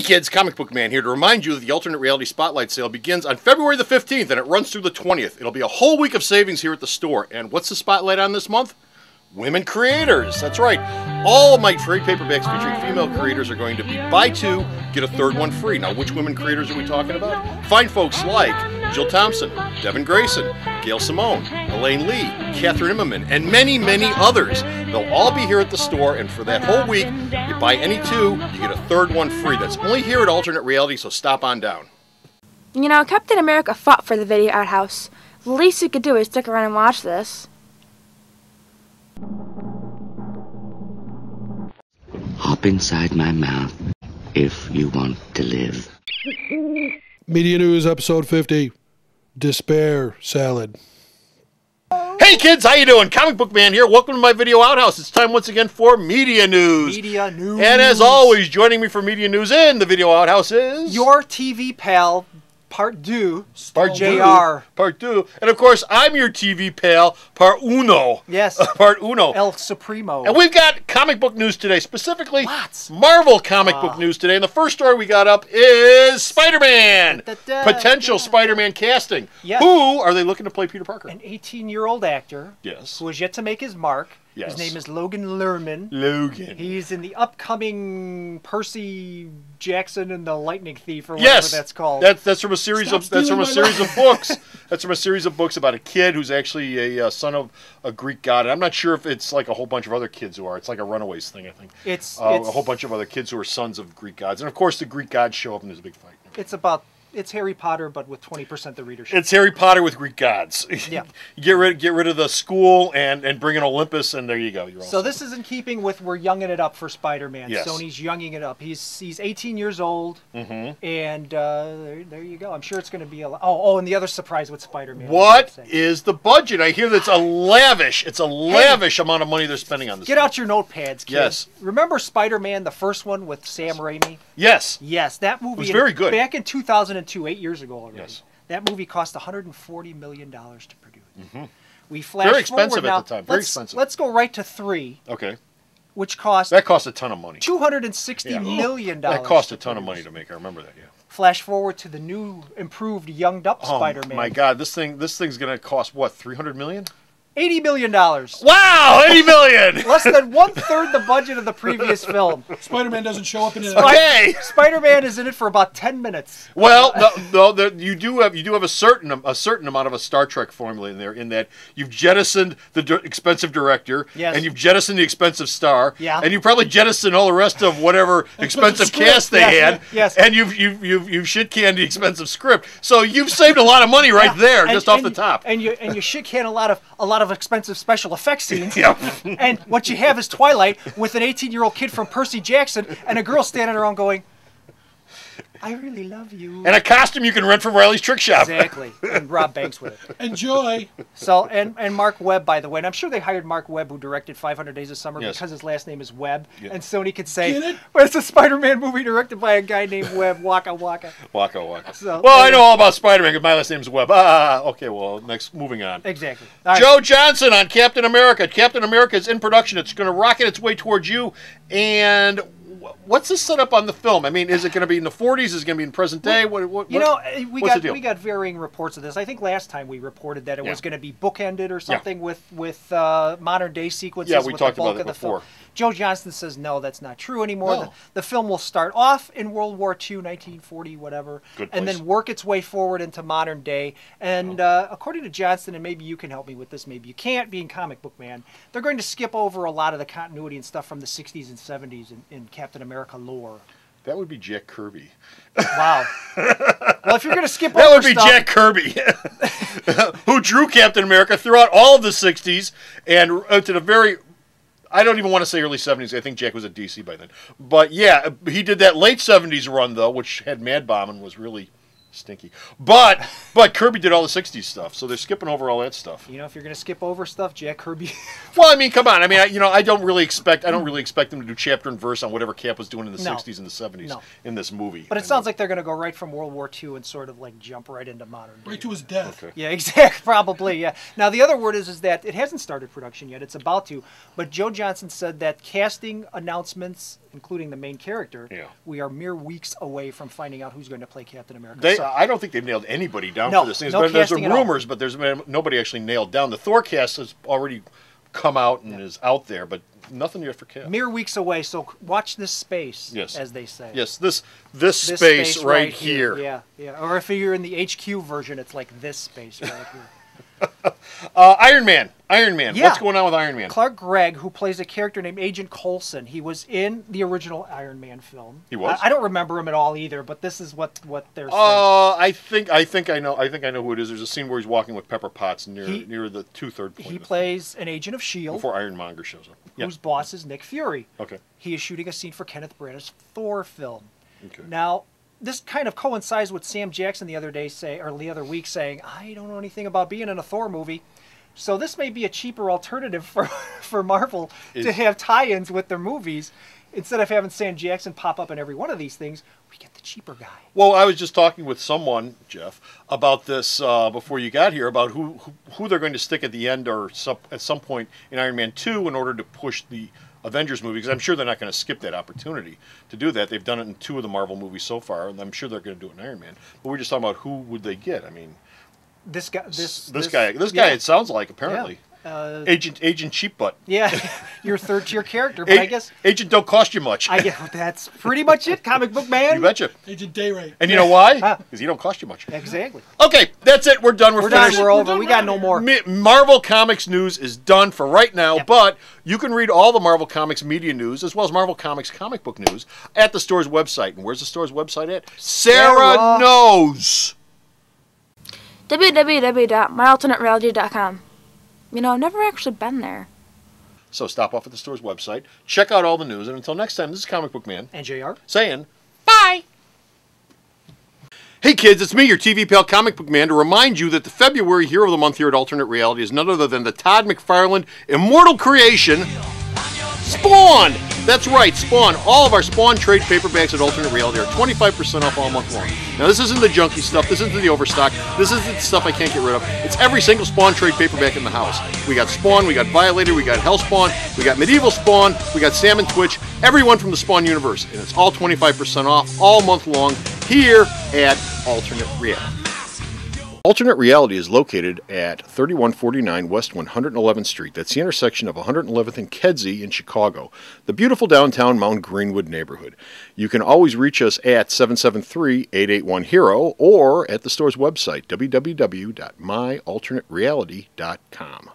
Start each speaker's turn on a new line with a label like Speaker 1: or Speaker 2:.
Speaker 1: kids, Comic Book Man here to remind you that the Alternate Reality Spotlight Sale begins on February the 15th and it runs through the 20th. It'll be a whole week of savings here at the store. And what's the spotlight on this month? Women creators. That's right. All of my trade paperbacks featuring female creators are going to be buy two, get a third one free. Now, which women creators are we talking about? Fine folks like Jill Thompson, Devin Grayson, Gail Simone, Elaine Lee, Catherine Immerman, and many, many others. They'll all be here at the store, and for that whole week, you buy any two, you get a third one free. That's only here at Alternate Reality, so stop on down.
Speaker 2: You know, Captain America fought for the video outhouse. The least you could do is stick around and watch this.
Speaker 3: Hop inside my mouth if you want to live.
Speaker 4: Media News, episode 50. Despair Salad.
Speaker 1: Hey kids, how you doing? Comic Book Man here. Welcome to my video outhouse. It's time once again for Media News.
Speaker 5: Media News.
Speaker 1: And as always, joining me for Media News in the video outhouse is...
Speaker 5: your TV pal, Part 2,
Speaker 1: Part
Speaker 5: JR.
Speaker 1: Part 2. And of course, I'm your TV pal, Part Uno.
Speaker 5: Yes.
Speaker 1: Part Uno.
Speaker 5: El Supremo.
Speaker 1: And we've got comic book news today, specifically
Speaker 5: Lots.
Speaker 1: Marvel comic book news today. And the first story we got up is Spider-Man. Potential Spider-Man casting.
Speaker 5: Yes.
Speaker 1: Who are they looking to play Peter Parker?
Speaker 5: An 18-year-old actor.
Speaker 1: Yes.
Speaker 5: Who has yet to make his mark.
Speaker 1: Yes.
Speaker 5: His name is Logan Lerman.
Speaker 1: Logan.
Speaker 5: He's in the upcoming Percy Jackson and the Lightning Thief, or whatever that's called.
Speaker 1: That's from a series of books. That's from a series of books about a kid who's actually a son of a Greek god. And I'm not sure if it's like a whole bunch of other kids who are. It's like a Runaways thing, I think.
Speaker 5: It's
Speaker 1: a whole bunch of other kids who are sons of Greek gods, and of course the Greek gods show up and there's a big fight.
Speaker 5: It's Harry Potter, but with 20% the readership.
Speaker 1: It's Harry Potter with Greek gods.
Speaker 5: Yeah.
Speaker 1: get rid of the school and bring in Olympus, and there you go. You're all
Speaker 5: so this is in keeping with we're younging it up for Spider-Man.
Speaker 1: Yes.
Speaker 5: Sony's younging it up. He's 18 years old, and there you go. I'm sure it's going to be a and the other surprise with Spider-Man.
Speaker 1: What is the budget? I hear that's a lavish. It's a lavish amount of money they're spending on this.
Speaker 5: Get out your notepads, kids.
Speaker 1: Yes.
Speaker 5: Remember Spider-Man, the first one with Sam Raimi?
Speaker 1: Yes.
Speaker 5: Yes, that movie
Speaker 1: was very good.
Speaker 5: Back in 2002, 8 years ago already.
Speaker 1: Yes.
Speaker 5: That movie cost $140 million to produce. We
Speaker 1: Very expensive
Speaker 5: forward now.
Speaker 1: at the time. Very expensive.
Speaker 5: Let's go right to 3.
Speaker 1: Okay.
Speaker 5: Which cost
Speaker 1: that cost a ton of money.
Speaker 5: $260 million.
Speaker 1: That cost a ton of money to make. I remember that. Yeah.
Speaker 5: Flash forward to the new, improved, younged up Spider-Man.
Speaker 1: Oh my God! This thing's gonna cost what? $300 million?
Speaker 5: $80 million.
Speaker 1: Wow! $80 million.
Speaker 5: Less than 1/3 the budget of the previous film.
Speaker 4: Spider-Man doesn't show up in it.
Speaker 1: Okay.
Speaker 5: Spider-Man is in it for about 10 minutes.
Speaker 1: Well, no, you do have a certain amount of a Star Trek formula in there. In that you've jettisoned the expensive director,
Speaker 5: yes,
Speaker 1: and you've jettisoned the expensive star,
Speaker 5: yeah,
Speaker 1: and you probably jettisoned all the rest of whatever expensive cast they had,
Speaker 5: yes,
Speaker 1: and you've shit canned the expensive script. So you've saved a lot of money right there, just off the top.
Speaker 5: And you shit can a lot of expensive special effects scenes.
Speaker 1: Yep.
Speaker 5: And what you have is Twilight with an 18-year-old kid from Percy Jackson and a girl standing around going, I really love you.
Speaker 1: And a costume you can rent from Riley's Trick Shop.
Speaker 5: Exactly. And Rob Banks with it.
Speaker 4: Enjoy.
Speaker 5: So, and Mark Webb, by the way, and I'm sure they hired Mark Webb, who directed 500 Days of Summer,
Speaker 1: yes,
Speaker 5: because his last name is Webb,
Speaker 1: yeah,
Speaker 5: and Sony could say, well, it's a Spider-Man movie directed by a guy named Webb, Waka Waka.
Speaker 1: Waka Waka.
Speaker 5: So,
Speaker 1: well, I know all about Spider-Man because my last name's Webb. Okay, well, moving on.
Speaker 5: Exactly.
Speaker 1: Joe Johnson on Captain America. Captain America is in production. It's going to rocket its way towards you, and... what's the setup on the film? I mean, is it going to be in the 40s? Is it going to be in present day?
Speaker 5: We got varying reports of this. I think last time we reported that it was going to be bookended or something with modern day sequences.
Speaker 1: Yeah, we
Speaker 5: with
Speaker 1: talked
Speaker 5: the bulk
Speaker 1: about it
Speaker 5: of the
Speaker 1: before.
Speaker 5: Film. Joe Johnston says no, that's not true anymore.
Speaker 1: No.
Speaker 5: The film will start off in World War II, 1940, whatever, and then work its way forward into modern day. And according to Johnston, and maybe you can help me with this, maybe you can't, being Comic Book Man, they're going to skip over a lot of the continuity and stuff from the 60s and 70s in Captain America lore.
Speaker 1: That would be Jack Kirby.
Speaker 5: Wow. Well, if you're going to skip
Speaker 1: that
Speaker 5: over
Speaker 1: would be
Speaker 5: stuff,
Speaker 1: Jack Kirby, who drew Captain America throughout all of the 60s and to the very... I don't even want to say early 70s. I think Jack was at DC by then. But yeah, he did that late 70s run, though, which had Mad Bomb and was really stinky. But Kirby did all the 60s stuff, so they're skipping over all that stuff.
Speaker 5: You know, if you're going to skip over stuff, Jack Kirby.
Speaker 1: Well, I mean, come on. I mean, I don't really expect them to do chapter and verse on whatever Cap was doing in the 60s and the 70s in this movie.
Speaker 5: But it sounds like they're going to go right from World War II and sort of like jump right into modern day.
Speaker 4: Right to his death.
Speaker 1: Okay.
Speaker 5: Yeah, exactly. Probably, yeah. Now, the other word is that it hasn't started production yet. It's about to. But Joe Johnson said that casting announcements including the main character,
Speaker 1: Yeah.
Speaker 5: we are mere weeks away from finding out who's going to play Captain America.
Speaker 1: I don't think they've nailed anybody down
Speaker 5: No,
Speaker 1: for this thing.
Speaker 5: no
Speaker 1: There's
Speaker 5: casting at all.
Speaker 1: rumors, but there's been nobody actually nailed down. The Thor cast has already come out and is out there, but nothing yet for Cap.
Speaker 5: Mere weeks away, so watch this space,
Speaker 1: Yes.
Speaker 5: as they say.
Speaker 1: Yes, this space right here.
Speaker 5: Yeah, yeah. Or if you're in the HQ version, it's like this space right here.
Speaker 1: Iron Man.
Speaker 5: Yeah.
Speaker 1: What's going on with Iron Man?
Speaker 5: Clark Gregg, who plays a character named Agent Coulson, he was in the original Iron Man film.
Speaker 1: He was?
Speaker 5: I don't remember him at all either, but this is what they're saying.
Speaker 1: I think I know who it is. There's a scene where he's walking with Pepper Potts near the 2/3 point.
Speaker 5: He plays an agent of S.H.I.E.L.D.
Speaker 1: before Ironmonger shows up. Yeah.
Speaker 5: whose boss is Nick Fury.
Speaker 1: Okay.
Speaker 5: He is shooting a scene for Kenneth Branagh's Thor film.
Speaker 1: Okay.
Speaker 5: Now, this kind of coincides with Sam Jackson the other week saying, I don't know anything about being in a Thor movie. So this may be a cheaper alternative for Marvel to have tie-ins with their movies. Instead of having Sam Jackson pop up in every one of these things, we get the cheaper guy.
Speaker 1: Well, I was just talking with someone, Jeff, about this before you got here, about who they're going to stick at the end or at some point in Iron Man 2 in order to push the Avengers movie, because I'm sure they're not going to skip that opportunity to do that. They've done it in 2 of the Marvel movies so far, and I'm sure they're going to do it in Iron Man. But we're just talking about who would they get. I mean,
Speaker 5: This guy,
Speaker 1: yeah. It sounds like, apparently.
Speaker 5: Yeah.
Speaker 1: Agent Cheap Butt.
Speaker 5: Yeah, your third-tier character, but I guess...
Speaker 1: Agent don't cost you much.
Speaker 5: I guess that's pretty much it, comic book man.
Speaker 1: You betcha.
Speaker 4: Agent Day Rate.
Speaker 1: And you know why? Because he don't cost you much.
Speaker 5: Exactly.
Speaker 1: Okay, that's it. We're done. We're finished.
Speaker 5: Done. We're over. We got no more.
Speaker 1: Marvel Comics news is done for right now, but you can read all the Marvel Comics media news as well as Marvel Comics comic book news at the store's website. And where's the store's website at? Sarah knows.
Speaker 2: www.myalternatereality.com. You know, I've never actually been there.
Speaker 1: So stop off at the store's website, check out all the news, and until next time, this is Comic Book Man.
Speaker 5: And JR.
Speaker 1: Saying, bye! Hey kids, it's me, your TV pal Comic Book Man, to remind you that the February Hero of the Month here at Alternate Reality is none other than the Todd McFarlane immortal creation, Spawn! That's right, Spawn. All of our Spawn trade paperbacks at Alternate Reality are 25% off all month long. Now, this isn't the junky stuff. This isn't the overstock. This isn't the stuff I can't get rid of. It's every single Spawn trade paperback in the house. We got Spawn, we got Violator, we got Hellspawn, we got Medieval Spawn, we got Sam and Twitch, everyone from the Spawn universe. And it's all 25% off all month long here at Alternate Reality. Alternate Reality is located at 3149 West 111th Street. That's the intersection of 111th and Kedzie in Chicago, the beautiful downtown Mount Greenwood neighborhood. You can always reach us at 773-881-HERO or at the store's website, www.myalternatereality.com.